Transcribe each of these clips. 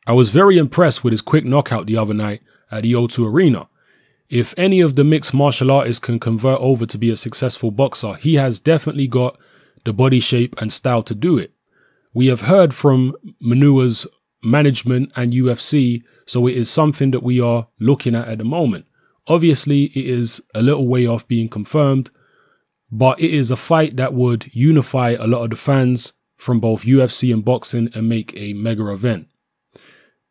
I was very impressed with his quick knockout the other night at the O2 Arena. If any of the mixed martial artists can convert over to be a successful boxer, he has definitely got the body shape and style to do it. We have heard from Manua's management and UFC, so it is something that we are looking at the moment. Obviously, it is a little way off being confirmed, but it is a fight that would unify a lot of the fans from both UFC and boxing and make a mega event.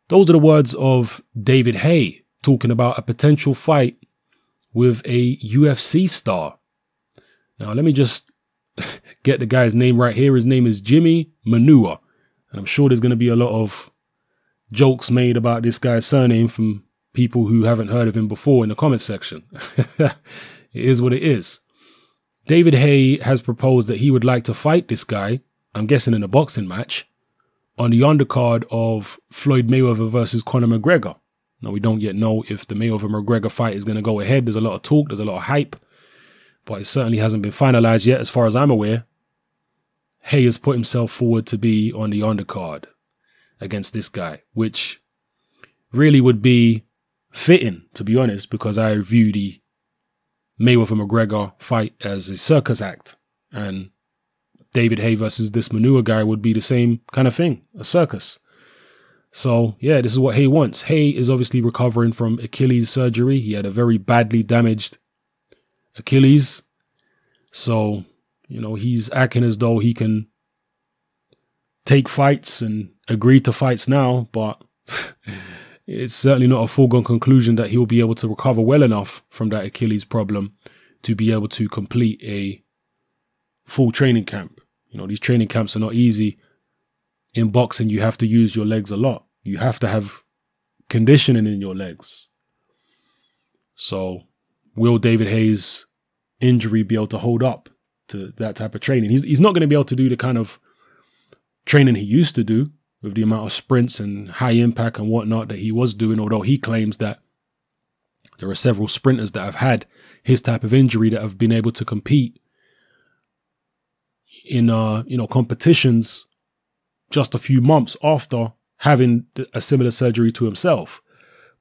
Those are the words of David Haye talking about a potential fight with a UFC star. Now, let me just get the guy's name right here. His name is Jimmy Manua. And I'm sure there's going to be a lot of jokes made about this guy's surname from people who haven't heard of him before in the comment section. It is what it is. David Haye has proposed that he would like to fight this guy, I'm guessing in a boxing match, on the undercard of Floyd Mayweather versus Conor McGregor. Now, we don't yet know if the Mayweather-McGregor fight is going to go ahead. There's a lot of talk, there's a lot of hype, but it certainly hasn't been finalized yet as far as I'm aware. Haye has put himself forward to be on the undercard against this guy, which really would be fitting, to be honest, because I view the Mayweather-McGregor fight as a circus act, and David Haye versus this Manua guy would be the same kind of thing, a circus. So, yeah, this is what Haye wants. Haye is obviously recovering from Achilles surgery. He had a very badly damaged Achilles. So, you know, he's acting as though he can take fights and agree to fights now, but it's certainly not a foregone conclusion that he'll be able to recover well enough from that Achilles problem to be able to complete a full training camp. You know, these training camps are not easy. In boxing, you have to use your legs a lot. You have to have conditioning in your legs. So, will David Haye's injury be able to hold up to that type of training? He's not going to be able to do the kind of training he used to do with the amount of sprints and high impact and whatnot that he was doing, although he claims that there are several sprinters that have had his type of injury that have been able to compete in competitions just a few months after having a similar surgery to himself.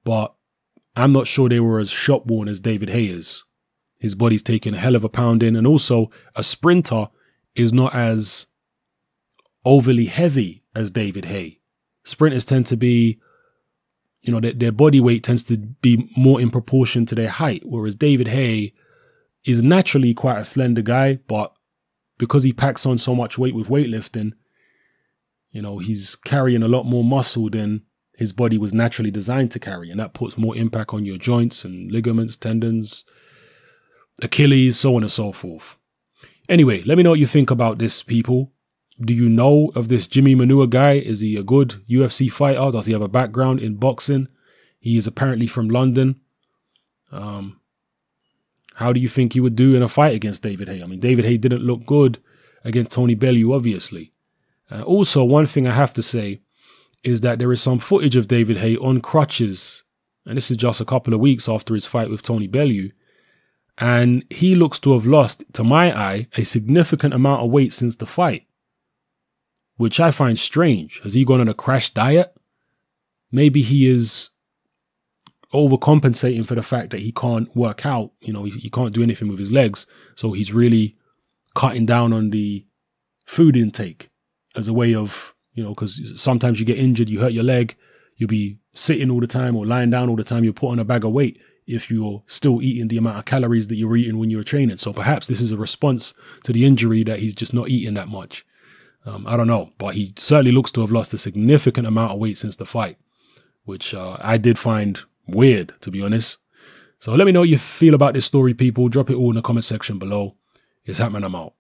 But I'm not sure they were as shop-worn as David Haye is. His body's taking a hell of a pounding, and also a sprinter is not as overly heavy as David Haye. Sprinters tend to be, you know, their body weight tends to be more in proportion to their height, whereas David Haye is naturally quite a slender guy, but because he packs on so much weight with weightlifting, you know, he's carrying a lot more muscle than his body was naturally designed to carry. And that puts more impact on your joints and ligaments, tendons, Achilles, so on and so forth. Anyway, let me know what you think about this, people. Do you know of this Jimmy Manua guy? Is he a good UFC fighter? Does he have a background in boxing? He is apparently from London. How do you think he would do in a fight against David Haye? I mean, David Haye didn't look good against Tony Bellew, obviously. Also, one thing I have to say is that there is some footage of David Haye on crutches, and this is just a couple of weeks after his fight with Tony Bellew, and he looks to have lost, to my eye, a significant amount of weight since the fight, which I find strange. Has he gone on a crash diet? Maybe he is overcompensating for the fact that he can't work out, you know, he can't do anything with his legs, so he's really cutting down on the food intake as a way of, you know, because sometimes you get injured, you hurt your leg, you'll be sitting all the time or lying down all the time, you'll put on a bag of weight if you're still eating the amount of calories that you were eating when you were training. So perhaps this is a response to the injury that he's just not eating that much. I don't know, but he certainly looks to have lost a significant amount of weight since the fight, which I did find weird, to be honest. So let me know what you feel about this story, people. Drop it all in the comment section below. It's happening. I'm out.